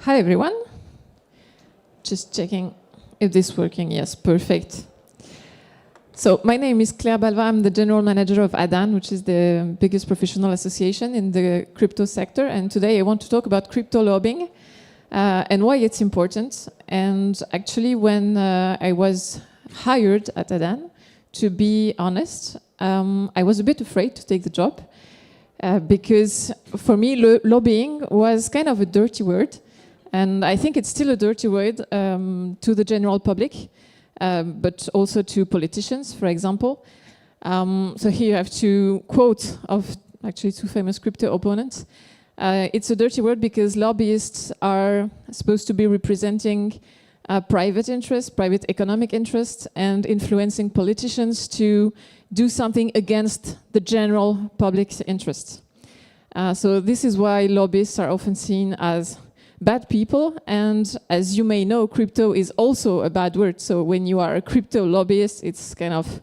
Hi everyone. Just checking if this is working. Yes, perfect. So my name is Claire Balva. I'm the general manager of ADAN, which is the biggest professional association in the crypto sector. And today I want to talk about crypto lobbying and why it's important. And actually, when I was hired at ADAN, to be honest, I was a bit afraid to take the job because for me, lobbying was kind of a dirty word. And I think it's still a dirty word to the general public, but also to politicians, for example. So here you have two quotes of actually two famous crypto opponents. It's a dirty word because lobbyists are supposed to be representing private interests, private economic interests, and influencing politicians to do something against the general public's interests. So this is why lobbyists are often seen as bad people, and as you may know, crypto is also a bad word. So when you are a crypto lobbyist, it's kind of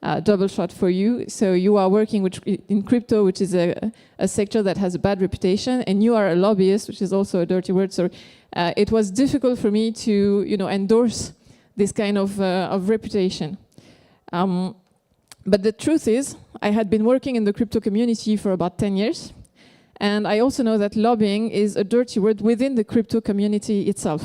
a double shot for you. So you are working in crypto, which is a sector that has a bad reputation, and you are a lobbyist, which is also a dirty word. So it was difficult for me to, endorse this kind of reputation. But the truth is, I had been working in the crypto community for about 10 years. And I also know that lobbying is a dirty word within the crypto community itself,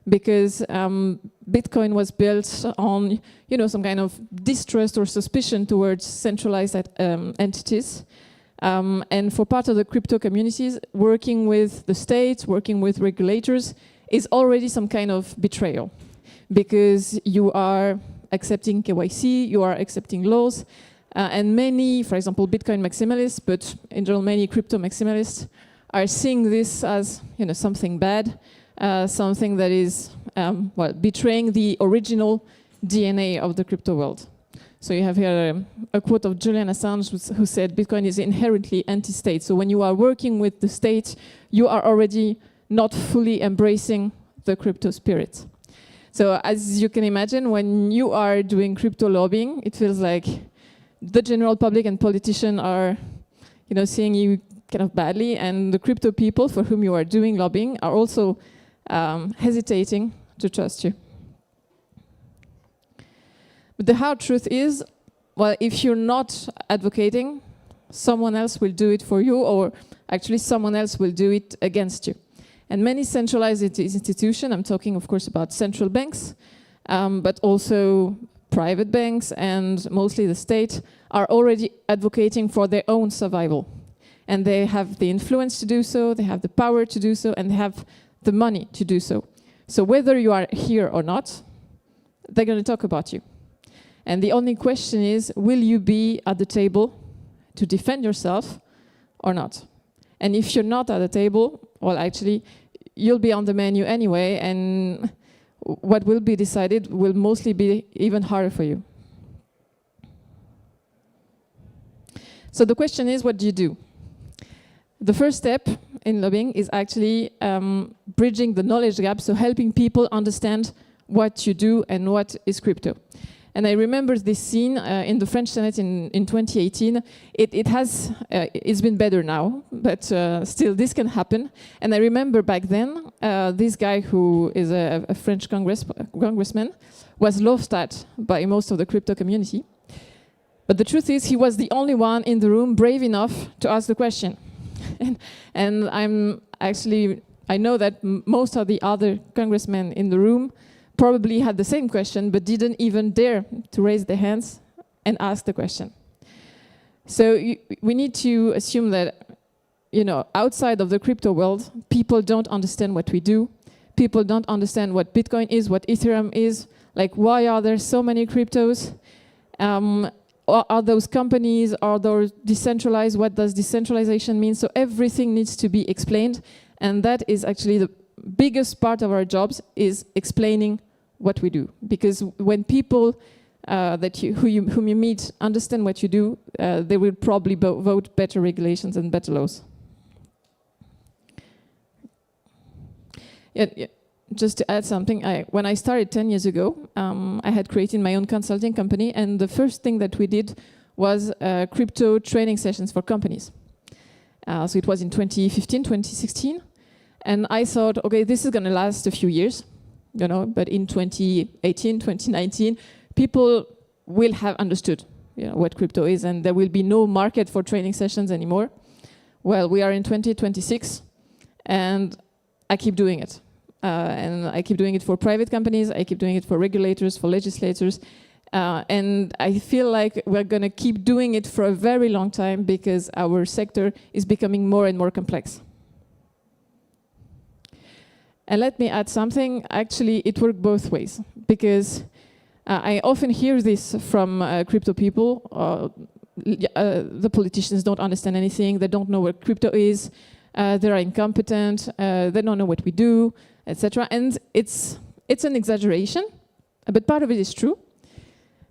because Bitcoin was built on, some kind of distrust or suspicion towards centralized entities. And for part of the crypto communities, working with the state, working with regulators, is already some kind of betrayal, because you are accepting KYC, you are accepting laws. And many, for example, Bitcoin maximalists, but in general many crypto maximalists, are seeing this as something bad, something that is betraying the original DNA of the crypto world. So you have here a quote of Julian Assange who said Bitcoin is inherently anti-state. So when you are working with the state, you are already not fully embracing the crypto spirit. So as you can imagine, when you are doing crypto lobbying, it feels like the general public and politicians are, seeing you kind of badly, and the crypto people for whom you are doing lobbying are also hesitating to trust you. But the hard truth is, well, if you're not advocating, someone else will do it for you, or actually someone else will do it against you. And many centralized institutions, I'm talking of course about central banks, but also private banks and mostly the state, are already advocating for their own survival. And they have the influence to do so, they have the power to do so, and they have the money to do so. So whether you are here or not, they're going to talk about you. And the only question is, will you be at the table to defend yourself or not? And if you're not at the table, well, actually, you'll be on the menu anyway, and what will be decided will mostly be even harder for you. So the question is, what do you do? The first step in lobbying is actually bridging the knowledge gap, so helping people understand what you do and what is crypto. And I remember this scene in the French Senate in 2018. It's been better now, but still this can happen. And I remember back then, this guy who is a French congressman was laughed at by most of the crypto community. But the truth is, he was the only one in the room brave enough to ask the question. and I know that most of the other congressmen in the room probably had the same question, but didn't even dare to raise their hands and ask the question. So we need to assume that, outside of the crypto world, people don't understand what we do. People don't understand what Bitcoin is, what Ethereum is. Like, why are there so many cryptos? Are those companies? Are those decentralized? What does decentralization mean? So everything needs to be explained, and that is actually the biggest part of our jobs, is explaining what we do. Because when people whom you meet understand what you do, they will probably vote better regulations and better laws. Yeah. Just to add something, when I started 10 years ago, I had created my own consulting company, and the first thing that we did was crypto training sessions for companies. So it was in 2015, 2016. And I thought, okay, this is going to last a few years, you know, but in 2018, 2019, people will have understood, you know, what crypto is, and there will be no market for training sessions anymore. Well, we are in 2026, and I keep doing it. And I keep doing it for private companies, I keep doing it for regulators, for legislators, and I feel like we're going to keep doing it for a very long time because our sector is becoming more and more complex. And let me add something. Actually, it worked both ways, because I often hear this from crypto people. The politicians don't understand anything, they don't know what crypto is, they are incompetent, they don't know what we do, etc. And it's an exaggeration, but part of it is true.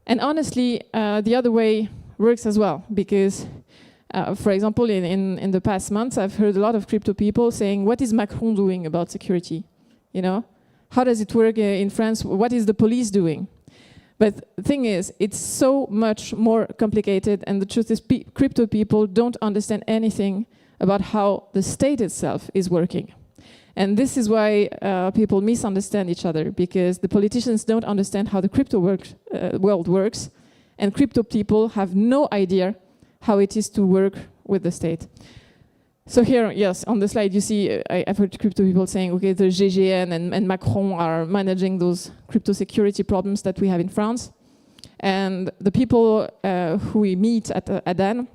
And honestly, the other way works as well, because for example, in the past months, I've heard a lot of crypto people saying, what is Macron doing about security? You know, how does it work in France? What is the police doing? But the thing is, it's so much more complicated, and the truth is crypto people don't understand anything about how the state itself is working. And this is why people misunderstand each other, because the politicians don't understand how the crypto world works, and crypto people have no idea how it is to work with the state. So here, yes, on the slide you see, I've heard crypto people saying, okay, the GGN and Macron are managing those crypto security problems that we have in France. And the people who we meet at ADAN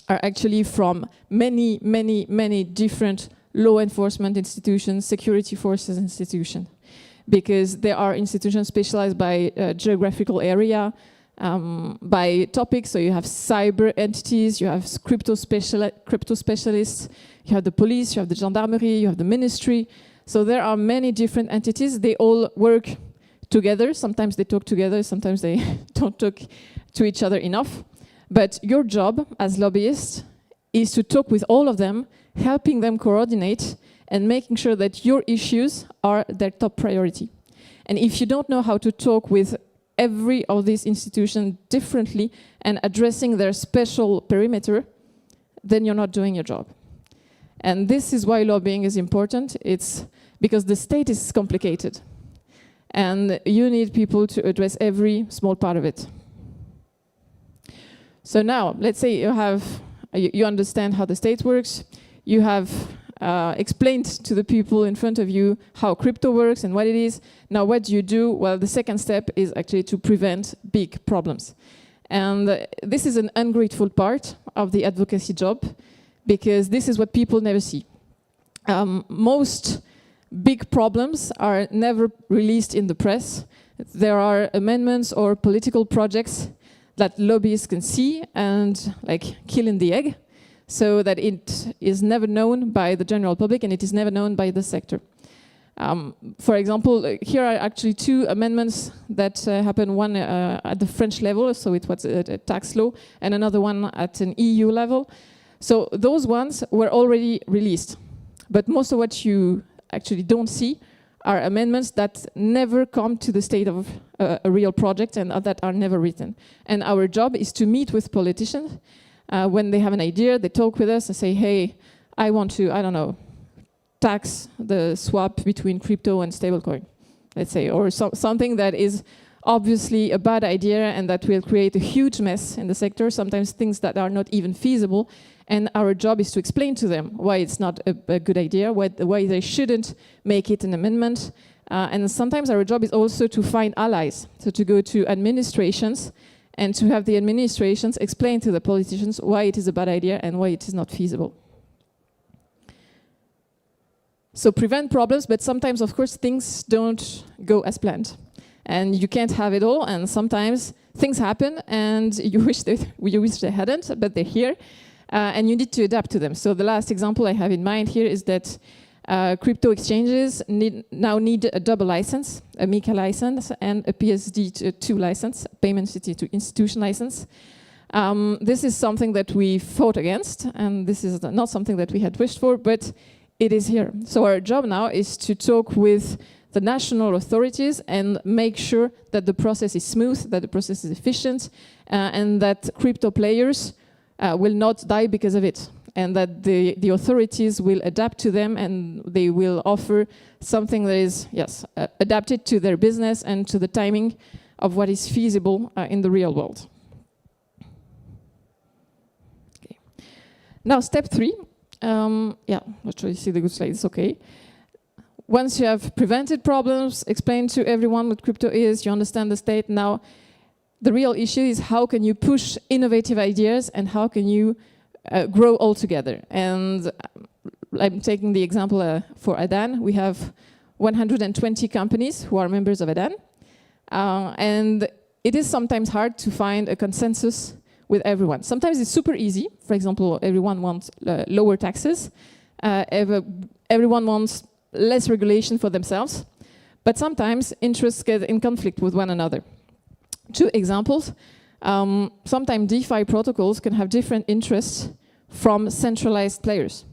are actually from many, many, many different law enforcement institutions, security forces institutions, because there are institutions specialized by geographical area, by topics. So you have cyber entities, you have crypto specialists, you have the police, you have the gendarmerie, you have the ministry. So there are many different entities. They all work together. Sometimes they talk together, sometimes they don't talk to each other enough. But your job as lobbyists is to talk with all of them, helping them coordinate and making sure that your issues are their top priority. And if you don't know how to talk with every of these institutions differently and addressing their special perimeter, then you're not doing your job. And this is why lobbying is important. It's because the state is complicated, and you need people to address every small part of it. So now, let's say you understand how the state works, you have explained to the people in front of you how crypto works and what it is. Now what do you do? Well, the second step is actually to prevent big problems. And this is an ungrateful part of the advocacy job, because this is what people never see. Most big problems are never released in the press. There are amendments or political projects that lobbyists can see and like killing the egg, so that it is never known by the general public and it is never known by the sector. For example, here are actually two amendments that happened, one at the French level, so it was a tax law, and another one at an EU level. So those ones were already released. But most of what you actually don't see are amendments that never come to the state of a real project and that are never written. And our job is to meet with politicians. When they have an idea, they talk with us and say, hey, I want to, I don't know, tax the swap between crypto and stablecoin, let's say, or something that is obviously a bad idea and that will create a huge mess in the sector, sometimes things that are not even feasible. And our job is to explain to them why it's not a good idea, why they shouldn't make it an amendment. And sometimes our job is also to find allies, so to go to administrations and to have the administrations explain to the politicians why it is a bad idea and why it is not feasible. So prevent problems, but sometimes, of course, things don't go as planned. And you can't have it all, and sometimes things happen and you wish they hadn't, but they're here. And you need to adapt to them. So the last example I have in mind here is that crypto exchanges now need a double license, a MiCA license and a PSD2 license, payment to institution license. This is something that we fought against, and this is not something that we had wished for, but it is here. So our job now is to talk with the national authorities and make sure that the process is smooth, that the process is efficient, and that crypto players will not die because of it. and that the authorities will adapt to them and they will offer something that is, yes, adapted to their business and to the timing of what is feasible in the real world. Okay. Now, step 3. Yeah, not sure you see the good slides, okay. Once you have prevented problems, explained to everyone what crypto is, you understand the state, now the real issue is how can you push innovative ideas and how can you grow all together. And I'm taking the example for Adan. We have 120 companies who are members of Adan. And it is sometimes hard to find a consensus with everyone. Sometimes it's super easy. For example, everyone wants lower taxes. Everyone wants less regulation for themselves. But sometimes interests get in conflict with one another. 2 examples. Sometimes DeFi protocols can have different interests from centralized players.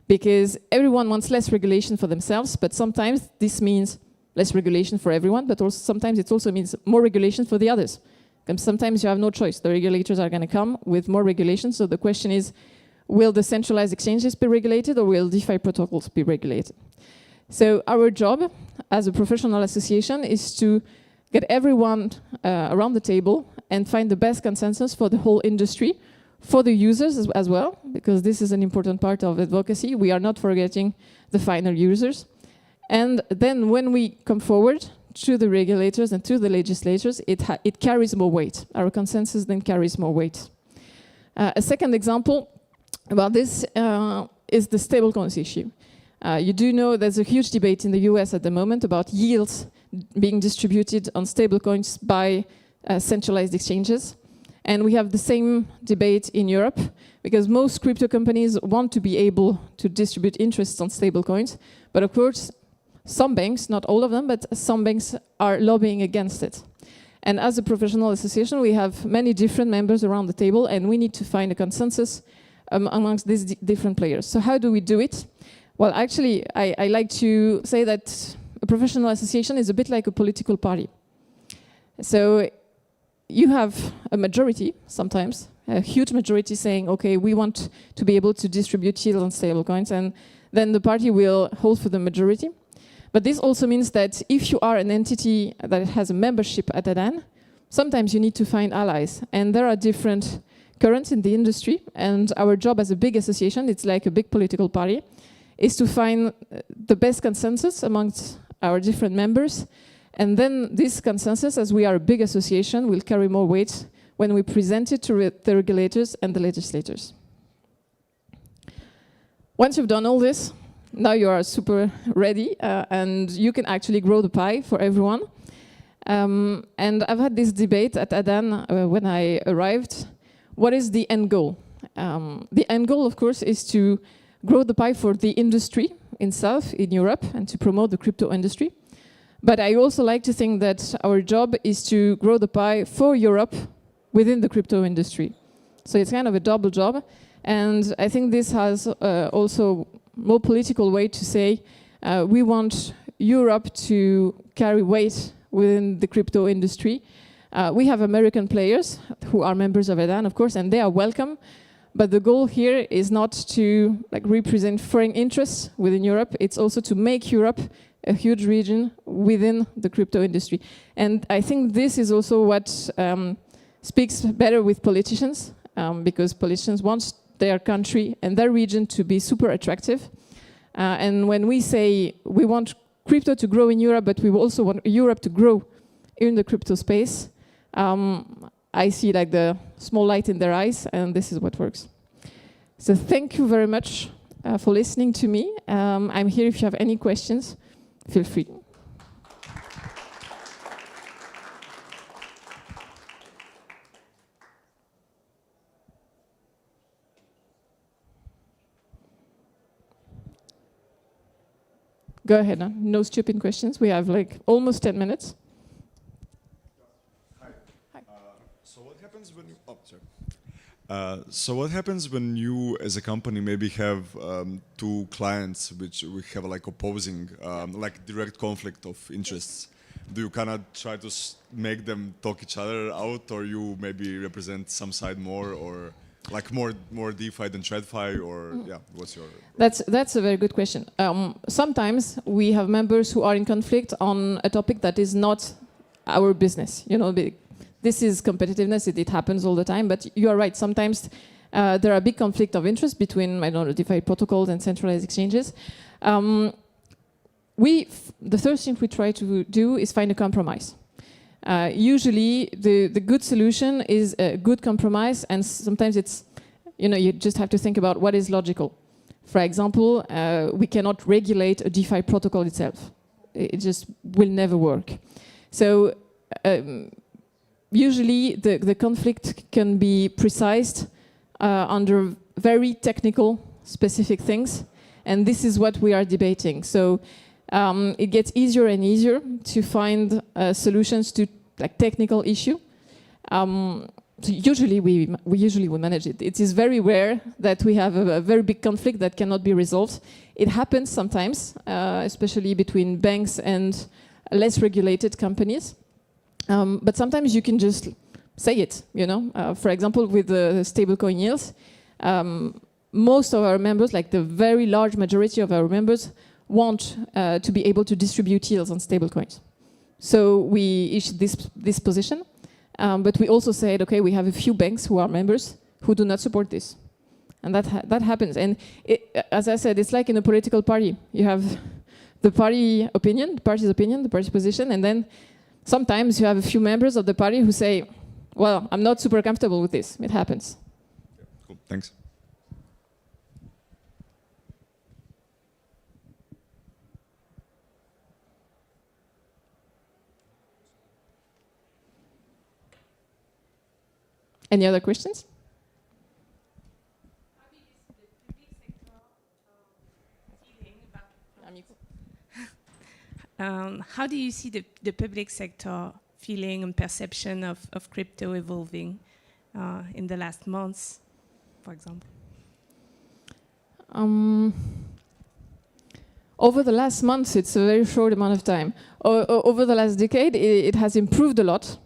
Because everyone wants less regulation for themselves, but sometimes this means less regulation for everyone, but also sometimes it also means more regulation for the others. And sometimes you have no choice. The regulators are going to come with more regulation. So the question is, will the centralized exchanges be regulated or will DeFi protocols be regulated? So our job as a professional association is to get everyone around the table and find the best consensus for the whole industry, for the users as well, because this is an important part of advocacy. We are not forgetting the final users. And then when we come forward to the regulators and to the legislators, it carries more weight. Our consensus then carries more weight. A second example about this is the stablecoins issue. You do know there's a huge debate in the US at the moment about yields being distributed on stablecoins by centralized exchanges. And we have the same debate in Europe, because most crypto companies want to be able to distribute interests on stablecoins. But of course, some banks, not all of them, but some banks are lobbying against it. And as a professional association, we have many different members around the table, and we need to find a consensus amongst these different players. So how do we do it? Well, actually, I like to say that a professional association is a bit like a political party. So you have a majority, sometimes, a huge majority saying, okay, we want to be able to distribute yield on stablecoins, and then the party will hold for the majority. But this also means that if you are an entity that has a membership at Adan, sometimes you need to find allies. And there are different currents in the industry, and our job as a big association, it's like a big political party, is to find the best consensus amongst our different members. And then this consensus, as we are a big association, will carry more weight when we present it to the regulators and the legislators. Once you've done all this, now you are super ready and you can actually grow the pie for everyone. And I've had this debate at Adan when I arrived. What is the end goal? The end goal, of course, is to grow the pie for the industry itself in Europe and to promote the crypto industry. But I also like to think that our job is to grow the pie for Europe within the crypto industry. So it's kind of a double job. And I think this has also more political way to say we want Europe to carry weight within the crypto industry. We have American players who are members of Adan, of course, and they are welcome. But the goal here is not to represent foreign interests within Europe. It's also to make Europe a huge region within the crypto industry. And I think this is also what speaks better with politicians, because politicians want their country and their region to be super attractive. And when we say we want crypto to grow in Europe, but we also want Europe to grow in the crypto space, I see like the small light in their eyes, and this is what works. So thank you very much for listening to me. I'm here if you have any questions, feel free. Go ahead, no stupid questions. We have like almost 10 minutes. Hi. So what happens when you, so what happens when you as a company maybe have 2 clients which we have like opposing, like direct conflict of interests? Do you kind of try to make them talk each other out, or you maybe represent some side more, or? Like more DeFi than TradFi, or yeah, what's your? That's a very good question. Sometimes we have members who are in conflict on a topic that is not our business. You know, this is competitiveness. It happens all the time. But you are right. Sometimes there are big conflict of interest between, I don't know, DeFi protocols and centralized exchanges. The first thing we try to do is find a compromise. Usually, the good solution is a good compromise, and sometimes it's, you know, you just have to think about what is logical. For example, we cannot regulate a DeFi protocol itself. It just will never work. So usually, the conflict can be precised under very technical, specific things, and this is what we are debating. So it gets easier and easier to find solutions to like technical issue. So usually we manage it. It is very rare that we have a very big conflict that cannot be resolved. It happens sometimes, especially between banks and less regulated companies. But sometimes you can just say it. You know, for example, with the stablecoin yields, most of our members, like the very large majority of our members, want to be able to distribute yields on stablecoins. So we issued this position, but we also said, okay, we have a few banks who are members who do not support this, and that happens. And as I said, it's like in a political party. You have the party's opinion, the party's position, and then sometimes you have a few members of the party who say, well, I'm not super comfortable with this. It happens. Cool. Thanks. Any other questions? How do you see the public sector feeling and perception of crypto evolving in the last months, for example? Over the last months, it's a very short amount of time. Over the last decade, it has improved a lot.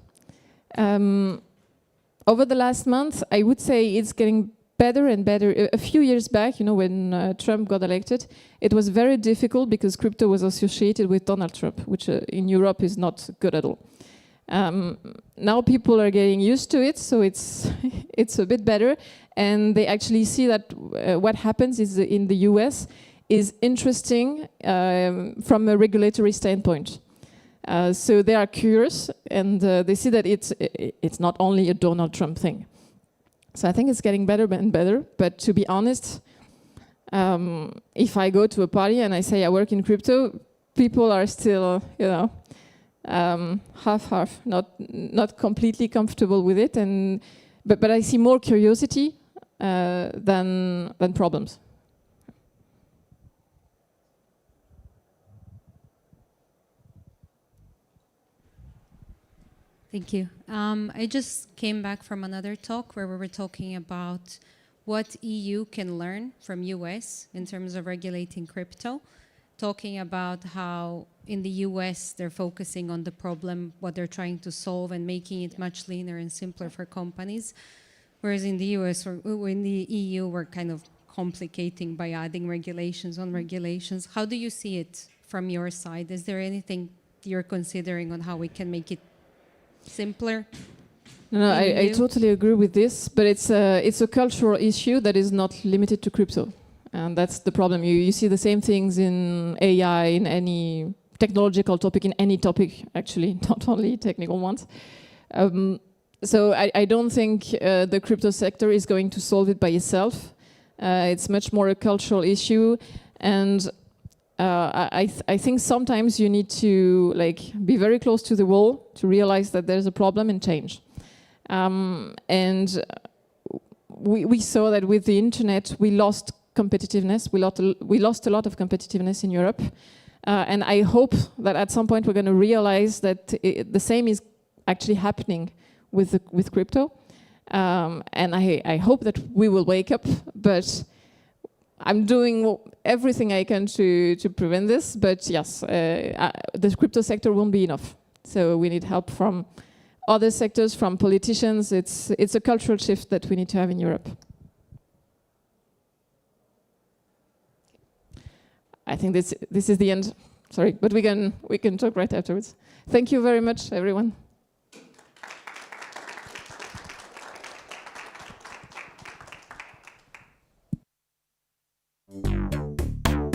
Over the last month, I would say it's getting better and better. A few years back, you know, when Trump got elected, it was very difficult because crypto was associated with Donald Trump, which in Europe is not good at all. Now people are getting used to it, so it's it's a bit better, and they actually see that what happens is in the US is interesting from a regulatory standpoint. So they are curious, and they see that it's not only a Donald Trump thing. So I think it's getting better and better. But to be honest, if I go to a party and I say I work in crypto, people are still, you know, half, not completely comfortable with it. But I see more curiosity than problems. Thank you. I just came back from another talk where we were talking about what EU can learn from US in terms of regulating crypto, talking about how in the US they're focusing on the problem, what they're trying to solve, and making it much leaner and simpler for companies. Whereas in the US or in the EU, we're kind of complicating by adding regulations on regulations. How do you see it from your side? Is there anything you're considering on how we can make it simpler? No, I totally agree with this, but it's a cultural issue that is not limited to crypto, and that's the problem. You see the same things in AI, in any technological topic, in any topic actually, not only technical ones. So I don't think the crypto sector is going to solve it by itself. It's much more a cultural issue, and I think sometimes you need to be very close to the wall to realize that there's a problem and change. And we saw that with the internet, we lost competitiveness. We lost a lot of competitiveness in Europe. And I hope that at some point we're going to realize that the same is actually happening with crypto. And I hope that we will wake up, but I'm doing everything I can to prevent this, but yes, the crypto sector won't be enough. So we need help from other sectors, from politicians. It's a cultural shift that we need to have in Europe. I think this is the end. Sorry, but we can talk right afterwards. Thank you very much, everyone.